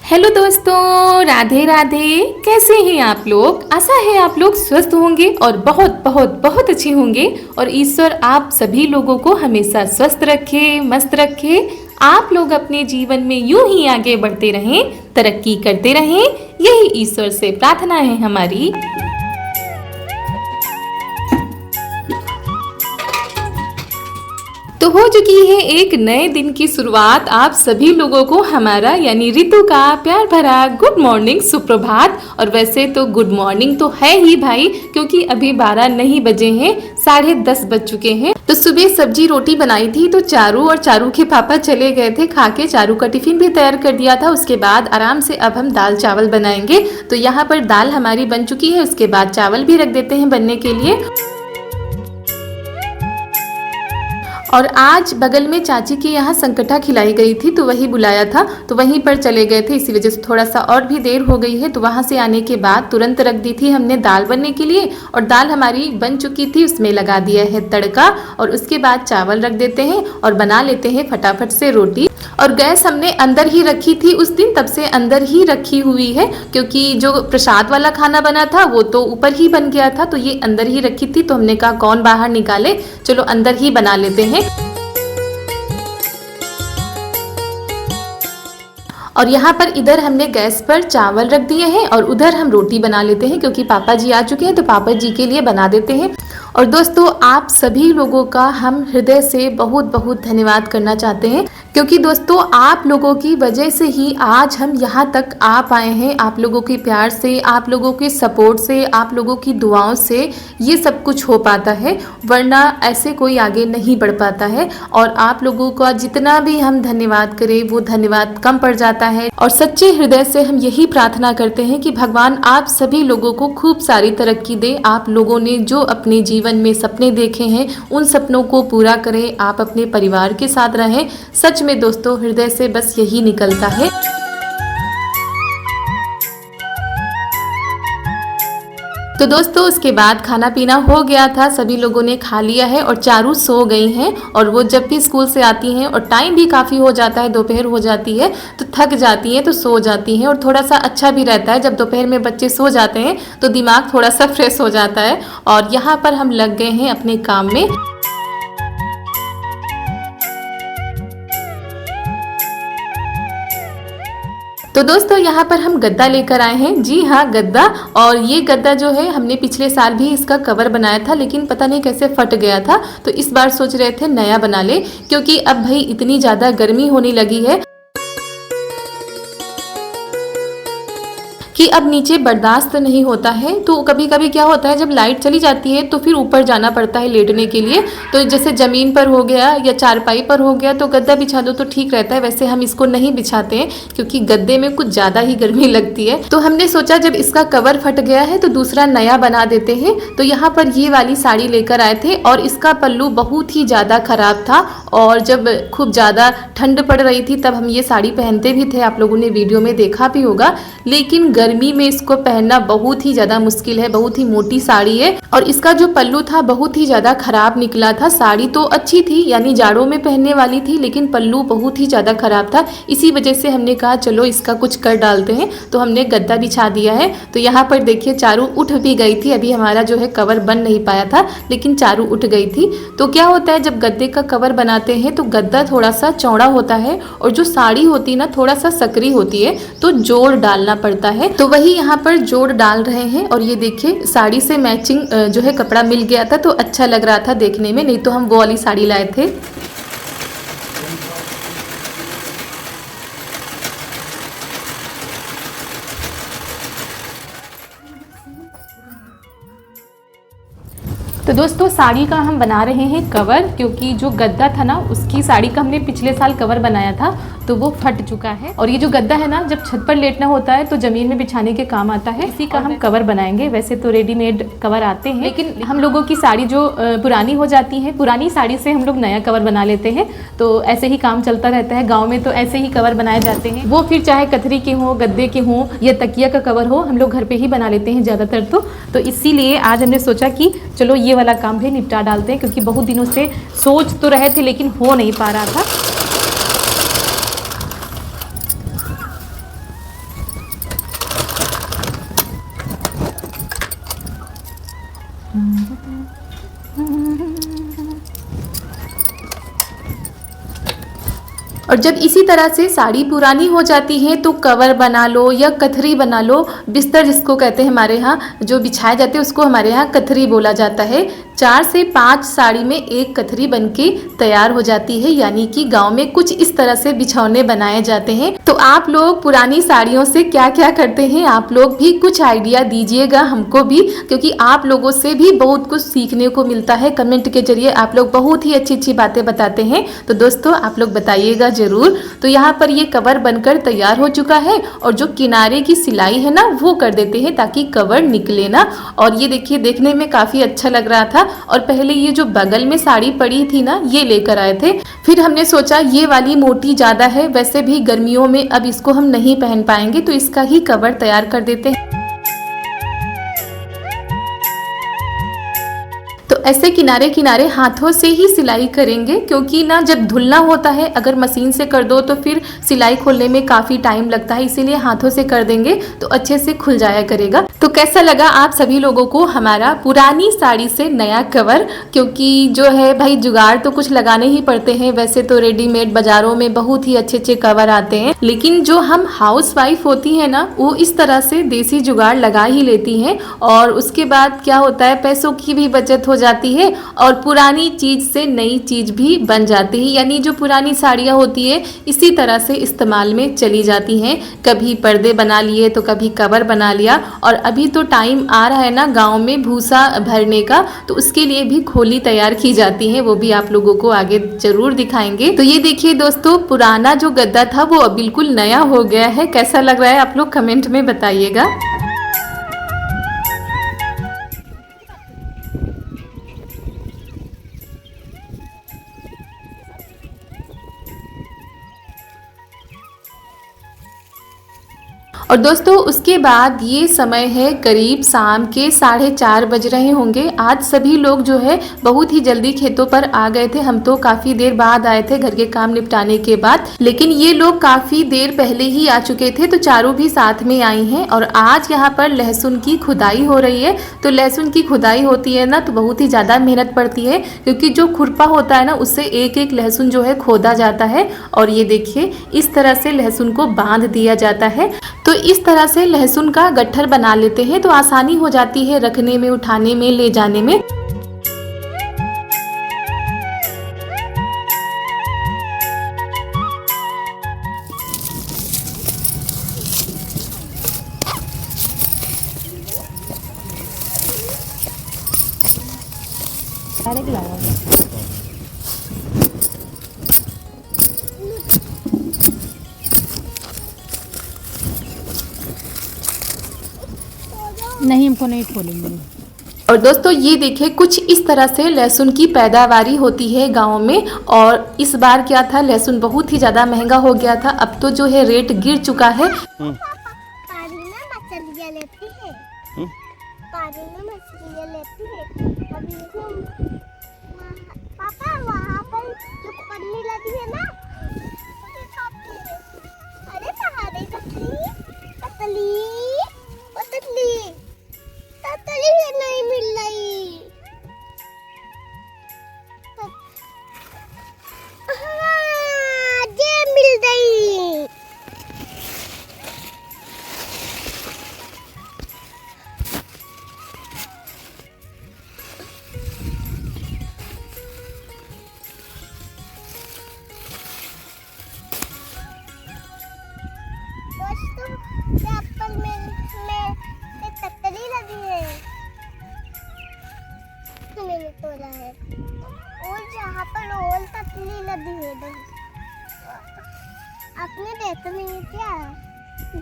Hello दोस्तों, राधे राधे। कैसे हैं आप लोग? आशा है आप लोग स्वस्थ होंगे और बहुत बहुत बहुत अच्छे होंगे। और ईश्वर आप सभी लोगों को हमेशा स्वस्थ रखे, मस्त रखे। आप लोग अपने जीवन में यूं ही आगे बढ़ते रहें, तरक्की करते रहें, यही ईश्वर से प्रार्थना है हमारी। तो हो चुकी है एक नए दिन की शुरुआत। आप सभी लोगों को हमारा यानी ऋतु का प्यार भरा गुड मॉर्निंग, सुप्रभात। और वैसे तो गुड मॉर्निंग तो है ही भाई, क्योंकि अभी 12 नहीं बजे हैं, 10:30 बज चुके हैं। तो सुबह सब्जी रोटी बनाई थी तो चारू और चारू के पापा चले गए थे खा के। चारू का टिफिन भी तैयार कर दिया था। उसके बाद आराम से अब हम दाल चावल बनाएंगे। तो यहाँ पर दाल हमारी बन चुकी है, उसके बाद चावल भी रख देते हैं बनने के लिए। और आज बगल में चाची के यहाँ संकटा खिलाई गई थी तो वही बुलाया था, तो वहीं पर चले गए थे, इसी वजह से थोड़ा सा और भी देर हो गई है। तो वहाँ से आने के बाद तुरंत रख दी थी हमने दाल बनने के लिए। और दाल हमारी बन चुकी थी, उसमें लगा दिया है तड़का। और उसके बाद चावल रख देते हैं और बना लेते हैं फटाफट से रोटी। और गैस हमने अंदर ही रखी थी उस दिन, तब से अंदर ही रखी हुई है, क्योंकि जो प्रसाद वाला खाना बना था वो तो ऊपर ही बन गया था, तो ये अंदर ही रखी थी। तो हमने कहा कौन बाहर निकाले, चलो अंदर ही बना लेते हैं। और यहाँ पर इधर हमने गैस पर चावल रख दिए हैं और उधर हम रोटी बना लेते हैं, क्योंकि पापा जी आ चुके हैं तो पापा जी के लिए बना देते हैं। और दोस्तों, आप सभी लोगों का हम हृदय से बहुत बहुत धन्यवाद करना चाहते हैं, क्योंकि दोस्तों आप लोगों की वजह से ही आज हम यहाँ तक आ पाए हैं। आप लोगों के प्यार से, आप लोगों के सपोर्ट से, आप लोगों की दुआओं से ये सब कुछ हो पाता है, वरना ऐसे कोई आगे नहीं बढ़ पाता है। और आप लोगों का जितना भी हम धन्यवाद करें वो धन्यवाद कम पड़ जाता है। और सच्चे हृदय से हम यही प्रार्थना करते हैं कि भगवान आप सभी लोगों को खूब सारी तरक्की दे। आप लोगों ने जो अपने जीवन में सपने देखे हैं उन सपनों को पूरा करें, आप अपने परिवार के साथ रहें। सच में दोस्तों, हृदय से बस यही निकलता है। तो दोस्तों, उसके बाद खाना पीना हो गया था, सभी लोगों ने खा लिया है और चारू सो गई हैं। और वो जब भी स्कूल से आती हैं और टाइम भी काफ़ी हो जाता है, दोपहर हो जाती है, तो थक जाती हैं तो सो जाती हैं। और थोड़ा सा अच्छा भी रहता है जब दोपहर में बच्चे सो जाते हैं तो दिमाग थोड़ा सा फ्रेश हो जाता है। और यहाँ पर हम लग गए हैं अपने काम में। तो दोस्तों, यहाँ पर हम गद्दा लेकर आए हैं। जी हाँ, गद्दा। और ये गद्दा जो है हमने पिछले साल भी इसका कवर बनाया था, लेकिन पता नहीं कैसे फट गया था। तो इस बार सोच रहे थे नया बना ले, क्योंकि अब भाई इतनी ज़्यादा गर्मी होने लगी है कि अब नीचे बर्दाश्त नहीं होता है। तो कभी कभी क्या होता है, जब लाइट चली जाती है तो फिर ऊपर जाना पड़ता है लेटने के लिए। तो जैसे ज़मीन पर हो गया या चारपाई पर हो गया तो गद्दा बिछा दो तो ठीक रहता है। वैसे हम इसको नहीं बिछाते हैं, क्योंकि गद्दे में कुछ ज़्यादा ही गर्मी लगती है। तो हमने सोचा जब इसका कवर फट गया है तो दूसरा नया बना देते हैं। तो यहाँ पर ये वाली साड़ी लेकर आए थे और इसका पल्लू बहुत ही ज़्यादा ख़राब था। और जब खूब ज़्यादा ठंड पड़ रही थी तब हम ये साड़ी पहनते भी थे, आप लोगों ने वीडियो में देखा भी होगा। लेकिन गर्मी में इसको पहनना बहुत ही ज़्यादा मुश्किल है, बहुत ही मोटी साड़ी है। और इसका जो पल्लू था बहुत ही ज़्यादा ख़राब निकला था। साड़ी तो अच्छी थी, यानी जाड़ों में पहनने वाली थी, लेकिन पल्लू बहुत ही ज़्यादा ख़राब था। इसी वजह से हमने कहा चलो इसका कुछ कर डालते हैं। तो हमने गद्दा बिछा दिया है। तो यहाँ पर देखिए चारू उठ भी गई थी। अभी हमारा जो है कवर बन नहीं पाया था, लेकिन चारू उठ गई थी। तो क्या होता है, जब गद्दे का कवर बनाते हैं तो गद्दा थोड़ा सा चौड़ा होता है और जो साड़ी होती है ना थोड़ा सा सकरी होती है, तो जोड़ डालना पड़ता है। तो वही यहाँ पर जोड़ डाल रहे हैं। और ये देखिए साड़ी से मैचिंग जो है कपड़ा मिल गया था तो अच्छा लग रहा था देखने में, नहीं तो हम वो वाली साड़ी लाए थे। तो दोस्तों, साड़ी का हम बना रहे हैं कवर, क्योंकि जो गद्दा था ना उसकी साड़ी का हमने पिछले साल कवर बनाया था तो वो फट चुका है। और ये जो गद्दा है ना, जब छत पर लेटना होता है तो ज़मीन में बिछाने के काम आता है, इसी का हम कवर बनाएंगे। वैसे तो रेडीमेड कवर आते हैं, लेकिन हम लोगों की साड़ी जो पुरानी हो जाती है, पुरानी साड़ी से हम लोग नया कवर बना लेते हैं। तो ऐसे ही काम चलता रहता है, गाँव में तो ऐसे ही कवर बनाए जाते हैं। वो फिर चाहे कथरी के हों, गद्दे के हों या तकिया का कवर हो, हम लोग घर पर ही बना लेते हैं ज़्यादातर। तो इसीलिए आज हमने सोचा कि चलो ये वाला काम भी निपटा डालते हैं, क्योंकि बहुत दिनों से सोच तो रहे थे लेकिन हो नहीं पा रहा था। और जब इसी तरह से साड़ी पुरानी हो जाती है तो कवर बना लो या कथरी बना लो, बिस्तर जिसको कहते हैं हमारे यहाँ, जो बिछाए जाते हैं उसको हमारे यहाँ कथरी बोला जाता है। 4 से 5 साड़ी में एक कथरी बनके तैयार हो जाती है, यानी कि गांव में कुछ इस तरह से बिछौने बनाए जाते हैं। तो आप लोग पुरानी साड़ियों से क्या क्या करते हैं, आप लोग भी कुछ आइडिया दीजिएगा हमको भी, क्योंकि आप लोगों से भी बहुत कुछ सीखने को मिलता है। कमेंट के जरिए आप लोग बहुत ही अच्छी अच्छी बातें बताते हैं, तो दोस्तों आप लोग बताइएगा जरूर। तो यहाँ पर ये कवर बनकर तैयार हो चुका है और जो किनारे की सिलाई है ना वो कर देते हैं ताकि कवर निकले ना। और ये देखिए देखने में काफी अच्छा लग रहा था। और पहले ये जो बगल में साड़ी पड़ी थी ना ये लेकर आए थे, फिर हमने सोचा ये वाली मोटी ज्यादा है, वैसे भी गर्मियों में अब इसको हम नहीं पहन पाएंगे तो इसका ही कवर तैयार कर देते हैं। तो ऐसे किनारे किनारे हाथों से ही सिलाई करेंगे, क्योंकि ना जब धुलना होता है अगर मशीन से कर दो तो फिर सिलाई खोलने में काफ़ी टाइम लगता है, इसीलिए हाथों से कर देंगे तो अच्छे से खुल जाया करेगा। तो कैसा लगा आप सभी लोगों को हमारा पुरानी साड़ी से नया कवर? क्योंकि जो है भाई जुगाड़ तो कुछ लगाने ही पड़ते हैं, वैसे तो रेडीमेड बाजारों में बहुत ही अच्छे अच्छे कवर आते हैं, लेकिन जो हम हाउस वाइफ होती है ना वो इस तरह से देसी जुगाड़ लगा ही लेती हैं। और उसके बाद क्या होता है, पैसों की भी बचत हो जाती है और पुरानी चीज से नई चीज भी बन जाती है, यानी जो पुरानी साड़ियाँ होती है इसी तरह से इस्तेमाल में चली जाती हैं। कभी पर्दे बना लिए तो कभी कवर बना लिया। और अभी तो टाइम आ रहा है ना गांव में भूसा भरने का, तो उसके लिए भी खोली तैयार की जाती है, वो भी आप लोगों को आगे जरूर दिखाएंगे। तो ये देखिए दोस्तों पुराना जो गद्दा था वो अब बिल्कुल नया हो गया है। कैसा लग रहा है आप लोग कमेंट में बताइएगा। और दोस्तों उसके बाद ये समय है करीब शाम के 4:30 बज रहे होंगे। आज सभी लोग जो है बहुत ही जल्दी खेतों पर आ गए थे, हम तो काफ़ी देर बाद आए थे घर के काम निपटाने के बाद, लेकिन ये लोग काफ़ी देर पहले ही आ चुके थे, तो चारों भी साथ में आई हैं। और आज यहाँ पर लहसुन की खुदाई हो रही है। तो लहसुन की खुदाई होती है ना तो बहुत ही ज़्यादा मेहनत पड़ती है, क्योंकि जो खुरपा होता है ना उससे एक एक लहसुन जो है खोदा जाता है। और ये देखिए इस तरह से लहसुन को बांध दिया जाता है। तो इस तरह से लहसुन का गट्ठर बना लेते हैं तो आसानी हो जाती है रखने में, उठाने में, ले जाने में। नहीं हमको नहीं खोलेंगे। और दोस्तों ये देखिए कुछ इस तरह से लहसुन की पैदावारी होती है गाँव में। और इस बार क्या था, लहसुन बहुत ही ज़्यादा महंगा हो गया था, अब तो जो है रेट गिर चुका है। पानी में मछलियाँ लेती है, पानी में मछलियाँ लेती है। अभी पापा वहाँ पर जो पन्नी लगी है ना, अरे सहारे ततली ततली ततली ततली नहीं मिल रही। हाँ, ये मिल गई। दोस्तों एप्पल में एक ततली लगी है, तो मैंने तोड़ा है। और जहाँ पर और ततली लगी है आपने देखा नहीं क्या?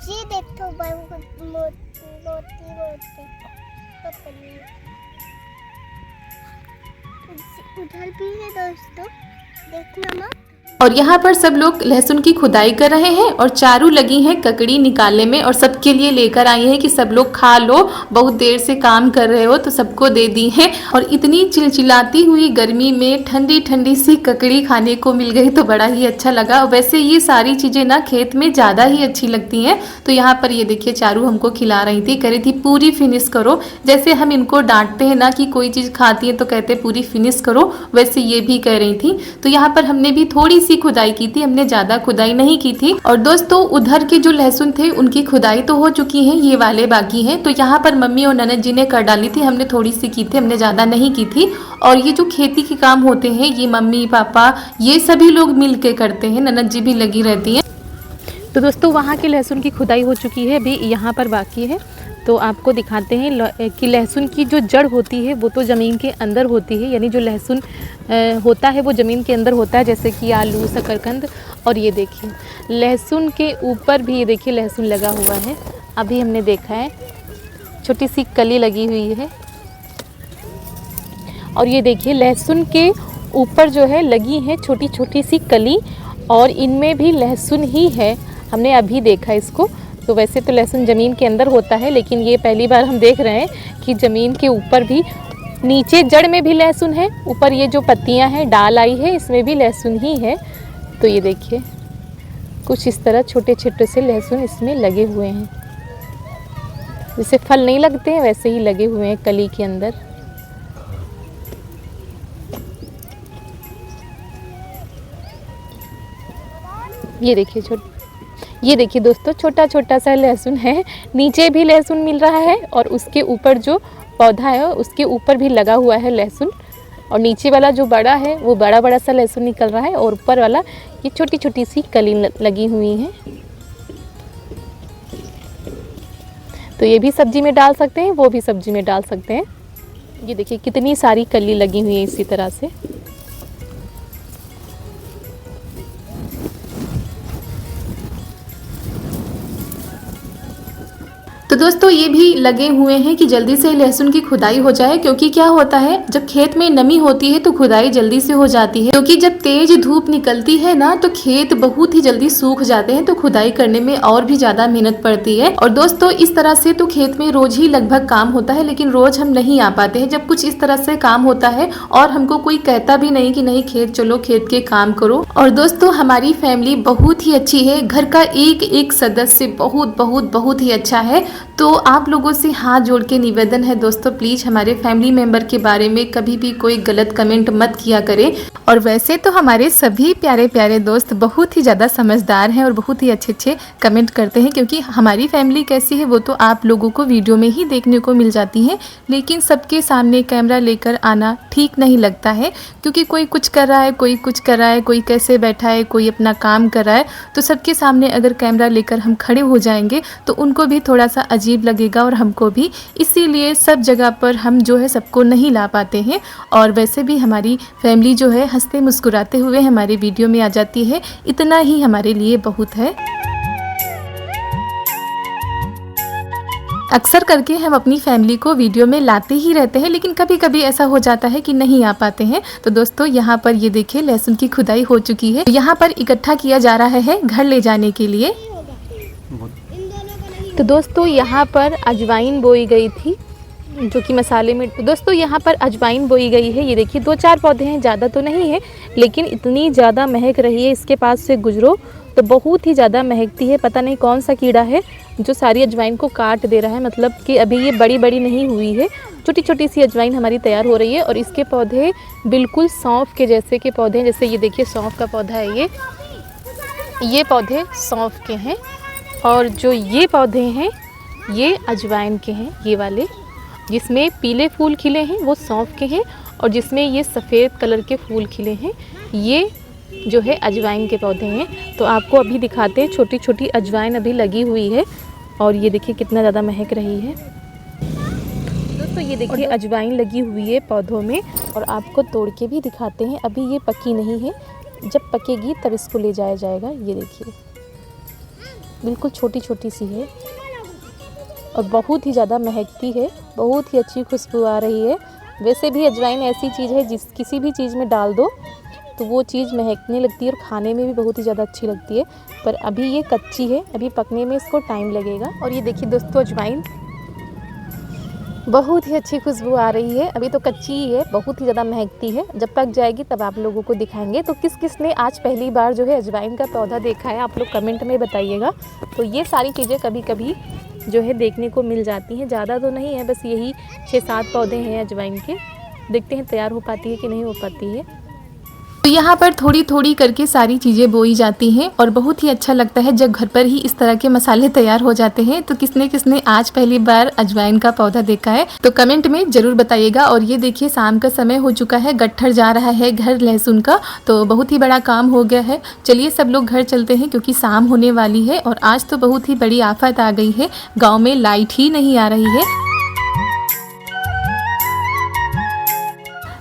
ये देखो मोती मोती मोती ततली उधर भी है दोस्तों, देखना मत। और यहाँ पर सब लोग लहसुन की खुदाई कर रहे हैं और चारू लगी हैं ककड़ी निकालने में, और सबके लिए लेकर आई हैं कि सब लोग खा लो, बहुत देर से काम कर रहे हो, तो सबको दे दी हैं। और इतनी चिलचिलाती हुई गर्मी में ठंडी ठंडी सी ककड़ी खाने को मिल गई तो बड़ा ही अच्छा लगा। वैसे ये सारी चीज़ें ना खेत में ज़्यादा ही अच्छी लगती हैं। तो यहाँ पर ये देखिए चारू हमको खिला रही थी, कह रही थी पूरी फिनिश करो। जैसे हम इनको डांटते हैं ना कि कोई चीज़ खाती है तो कहते पूरी फिनिश करो, वैसे ये भी कह रही थी। तो यहाँ पर हमने भी थोड़ी सी खुदाई की थी, हमने ज़्यादा खुदाई नहीं की थी। और दोस्तों उधर के जो लहसुन थे उनकी खुदाई तो हो चुकी है, ये वाले बाकी हैं। तो यहाँ पर मम्मी और ननद जी ने कर डाली थी, हमने थोड़ी सी की थी, हमने ज़्यादा नहीं की थी। और ये जो खेती के काम होते हैं ये मम्मी पापा ये सभी लोग मिल के करते हैं, ननद जी भी लगी रहती हैं। तो दोस्तों वहाँ की लहसुन की खुदाई हो चुकी है, अभी यहाँ पर बाकी है। तो आपको दिखाते हैं कि लहसुन की जो जड़ होती है वो तो ज़मीन के अंदर होती है, यानी जो लहसुन होता है वो ज़मीन के अंदर होता है, जैसे कि आलू, शकरकंद। और ये देखिए लहसुन के ऊपर भी ये देखिए लहसुन लगा हुआ है, अभी हमने देखा है छोटी सी कली लगी हुई है। और ये देखिए लहसुन के ऊपर जो है लगी है छोटी छोटी सी कली, और इनमें भी लहसुन ही है, हमने अभी देखा इसको। तो वैसे तो लहसुन ज़मीन के अंदर होता है, लेकिन ये पहली बार हम देख रहे हैं कि ज़मीन के ऊपर भी, नीचे जड़ में भी लहसुन है, ऊपर ये जो पत्तियां हैं डाल आई है इसमें भी लहसुन ही है। तो ये देखिए कुछ इस तरह छोटे छोटे से लहसुन इसमें लगे हुए हैं, जैसे फल नहीं लगते हैं वैसे ही लगे हुए हैं कली के अंदर। ये देखिए दोस्तों छोटा छोटा सा लहसुन है, नीचे भी लहसुन मिल रहा है और उसके ऊपर जो पौधा है उसके ऊपर भी लगा हुआ है लहसुन। और नीचे वाला जो बड़ा है वो बड़ा बड़ा सा लहसुन निकल रहा है, और ऊपर वाला ये छोटी छोटी सी कली लगी हुई है। तो ये भी सब्जी में डाल सकते हैं, वो भी सब्जी में डाल सकते हैं। ये देखिए कितनी सारी कली लगी हुई है इसी तरह से। तो दोस्तों ये भी लगे हुए हैं कि जल्दी से लहसुन की खुदाई हो जाए, क्योंकि क्या होता है जब खेत में नमी होती है तो खुदाई जल्दी से हो जाती है, क्योंकि जब तेज धूप निकलती है ना तो खेत बहुत ही जल्दी सूख जाते हैं, तो खुदाई करने में और भी ज्यादा मेहनत पड़ती है। और दोस्तों इस तरह से तो खेत में रोज ही लगभग काम होता है, लेकिन रोज हम नहीं आ पाते हैं जब कुछ इस तरह से काम होता है, और हमको कोई कहता भी नहीं कि नहीं खेत चलो खेत के काम करो। और दोस्तों हमारी फैमिली बहुत ही अच्छी है, घर का एक एक सदस्य बहुत बहुत बहुत ही अच्छा है। तो आप लोगों से हाथ जोड़ के निवेदन है दोस्तों, प्लीज़ हमारे फैमिली मेंबर के बारे में कभी भी कोई गलत कमेंट मत किया करें। और वैसे तो हमारे सभी प्यारे प्यारे दोस्त बहुत ही ज़्यादा समझदार हैं और बहुत ही अच्छे अच्छे कमेंट करते हैं, क्योंकि हमारी फैमिली कैसी है वो तो आप लोगों को वीडियो में ही देखने को मिल जाती है। लेकिन सबके सामने कैमरा लेकर आना ठीक नहीं लगता है, क्योंकि कोई कुछ कर रहा है, कोई कुछ कर रहा है, कोई कैसे बैठा है, कोई अपना काम कर रहा है। तो सबके सामने अगर कैमरा लेकर हम खड़े हो जाएंगे तो उनको भी थोड़ा सा अजीब लगेगा और हमको भी, इसीलिए सब जगह पर हम जो है सबको नहीं ला पाते हैं। और वैसे भी हमारी फैमिली जो है हंसते मुस्कुराते हुए हमारे वीडियो में आ जाती है, इतना ही हमारे लिए बहुत है। अक्सर करके हम अपनी फैमिली को वीडियो में लाते ही रहते हैं, लेकिन कभी कभी ऐसा हो जाता है कि नहीं आ पाते हैं। तो दोस्तों यहाँ पर ये देखिए लहसुन की खुदाई हो चुकी है, यहाँ पर इकट्ठा किया जा रहा है घर ले जाने के लिए। तो दोस्तों यहाँ पर अजवाइन बोई गई थी, जो कि मसाले में। तो दोस्तों यहाँ पर अजवाइन बोई गई है, ये देखिए 2-4 पौधे हैं, ज़्यादा तो नहीं है, लेकिन इतनी ज़्यादा महक रही है, इसके पास से गुजरो तो बहुत ही ज़्यादा महकती है। पता नहीं कौन सा कीड़ा है जो सारी अजवाइन को काट दे रहा है, मतलब कि अभी ये बड़ी बड़ी नहीं हुई है, छोटी छोटी सी अजवाइन हमारी तैयार हो रही है। और इसके पौधे बिल्कुल सौंफ के जैसे के पौधे हैं, जैसे ये देखिए सौंफ का पौधा है, ये पौधे सौंफ के हैं। और जो ये पौधे हैं ये अजवाइन के हैं, ये वाले जिसमें पीले फूल खिले हैं वो सौंफ के हैं, और जिसमें ये सफ़ेद कलर के फूल खिले हैं ये जो है अजवाइन के पौधे हैं। तो आपको अभी दिखाते हैं, छोटी छोटी अजवाइन अभी लगी हुई है, और ये देखिए कितना ज़्यादा महक रही है। दोस्तों ये देखिए अजवाइन लगी हुई है पौधों में, और आपको तोड़ के भी दिखाते हैं। अभी ये पकी नहीं है, जब पकेगी तब इसको ले जाया जाएगा। ये देखिए बिल्कुल छोटी छोटी सी है और बहुत ही ज़्यादा महकती है, बहुत ही अच्छी खुशबू आ रही है। वैसे भी अजवाइन ऐसी चीज़ है जिस किसी भी चीज़ में डाल दो तो वो चीज़ महकने लगती है और खाने में भी बहुत ही ज़्यादा अच्छी लगती है। पर अभी ये कच्ची है, अभी पकने में इसको टाइम लगेगा। और ये देखिए दोस्तों अजवाइन बहुत ही अच्छी खुशबू आ रही है, अभी तो कच्ची ही है, बहुत ही ज़्यादा महकती है। जब पक जाएगी तब आप लोगों को दिखाएंगे। तो किस किस ने आज पहली बार जो है अजवाइन का पौधा देखा है, आप लोग कमेंट में बताइएगा। तो ये सारी चीज़ें कभी कभी जो है देखने को मिल जाती हैं, ज़्यादा तो नहीं है, बस यही 6-7 पौधे हैं अजवाइन के। देखते हैं तैयार हो पाती है कि नहीं हो पाती है। तो यहाँ पर थोड़ी थोड़ी करके सारी चीज़ें बोई जाती हैं और बहुत ही अच्छा लगता है जब घर पर ही इस तरह के मसाले तैयार हो जाते हैं। तो किसने किसने आज पहली बार अजवाइन का पौधा देखा है तो कमेंट में ज़रूर बताइएगा। और ये देखिए शाम का समय हो चुका है, गट्ठर जा रहा है घर लहसुन का, तो बहुत ही बड़ा काम हो गया है। चलिए सब लोग घर चलते हैं क्योंकि शाम होने वाली है और आज तो बहुत ही बड़ी आफत आ गई है, गाँव में लाइट ही नहीं आ रही है।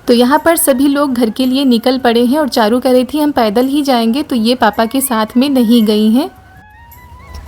तो यहाँ पर सभी लोग घर के लिए निकल पड़े हैं और चारू कह रही थी हम पैदल ही जाएंगे, तो ये पापा के साथ में नहीं गई हैं।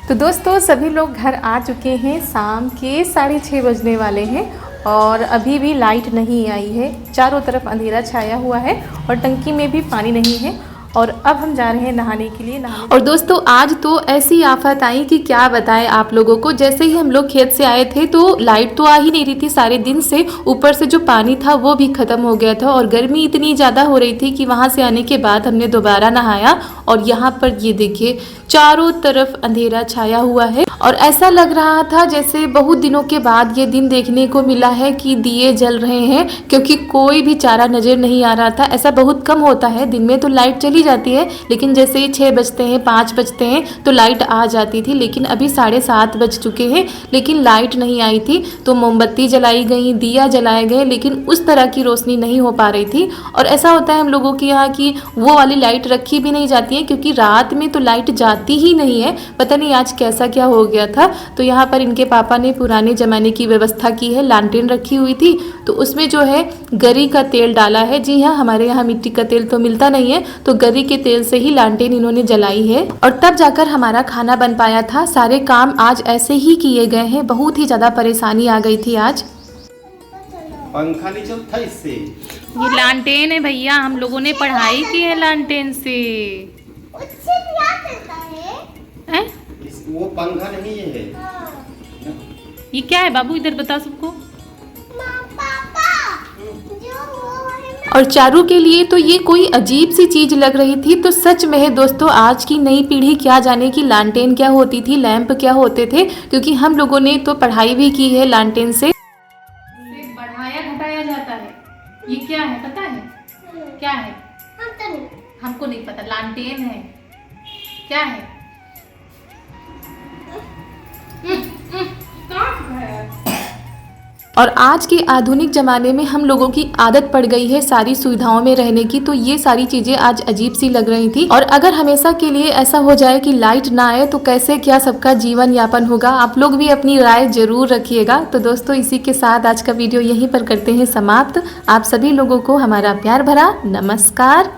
तो दोस्तों सभी लोग घर आ चुके हैं, शाम के 6:30 बजने वाले हैं और अभी भी लाइट नहीं आई है। चारों तरफ अंधेरा छाया हुआ है और टंकी में भी पानी नहीं है और अब हम जा रहे हैं नहाने के लिए। और दोस्तों आज तो ऐसी आफत आई कि क्या बताएं आप लोगों को। जैसे ही हम लोग खेत से आए थे तो लाइट तो आ ही नहीं रही थी सारे दिन से, ऊपर से जो पानी था वो भी ख़त्म हो गया था और गर्मी इतनी ज़्यादा हो रही थी कि वहाँ से आने के बाद हमने दोबारा नहाया और यहाँ पर ये देखिए चारों तरफ अंधेरा छाया हुआ है और ऐसा लग रहा था जैसे बहुत दिनों के बाद ये दिन देखने को मिला है कि दिए जल रहे हैं, क्योंकि कोई भी चारा नज़र नहीं आ रहा था। ऐसा बहुत कम होता है, दिन में तो लाइट चली जाती है लेकिन जैसे ही 6 बजते हैं 5 बजते हैं तो लाइट आ जाती थी, लेकिन अभी 7:30 बज चुके हैं लेकिन लाइट नहीं आई थी। तो मोमबत्ती जलाई गई, दिया जलाए गए, लेकिन उस तरह की रोशनी नहीं हो पा रही थी। और ऐसा होता है हम लोगों के यहाँ की वो वाली लाइट रखी भी नहीं जाती है क्योंकि रात में तो लाइट जाती ही नहीं है। पता नहीं आज कैसा क्या हो गया था। तो यहाँ पर इनके पापा ने पुराने ज़माने की व्यवस्था की है, लालटेन रखी हुई थी तो उसमें जो है गरी का तेल डाला है। जी हाँ, हमारे यहाँ मिट्टी का तेल तो मिलता नहीं है तो गरी के तेल से ही लालटेन इन्होंने जलाई है और तब जाकर हमारा खाना बन पाया था। सारे काम आज ऐसे ही किए गए हैं, बहुत ही ज़्यादा परेशानी आ गई थी आज। पंखा नहीं चलता इससे। ये लालटेन है भैया, हम लोगों ने पढ़ाई की है लालटेन से। उससे क्या करता है? हैं? वो पंखा नहीं है। ये क्या है बाबू, इधर बता सबको। पापा जो वो है ना, और चारू के लिए तो ये कोई अजीब सी चीज़ लग रही थी। तो सच में है दोस्तों, आज की नई पीढ़ी क्या जाने कि लालटेन क्या होती थी, लैंप क्या होते थे, क्योंकि हम लोगों ने तो पढ़ाई भी की है लालटेन से। बढ़ाया घटाया जाता है, ये क्या है पता है? क्या है? हम तो नहीं। हमको नहीं पता, लालटेन है। क्या है? और आज के आधुनिक ज़माने में हम लोगों की आदत पड़ गई है सारी सुविधाओं में रहने की, तो ये सारी चीज़ें आज अजीब सी लग रही थी। और अगर हमेशा के लिए ऐसा हो जाए कि लाइट ना आए तो कैसे क्या सबका जीवन यापन होगा। आप लोग भी अपनी राय जरूर रखिएगा। तो दोस्तों इसी के साथ आज का वीडियो यहीं पर करते हैं समाप्त। आप सभी लोगों को हमारा प्यार भरा नमस्कार।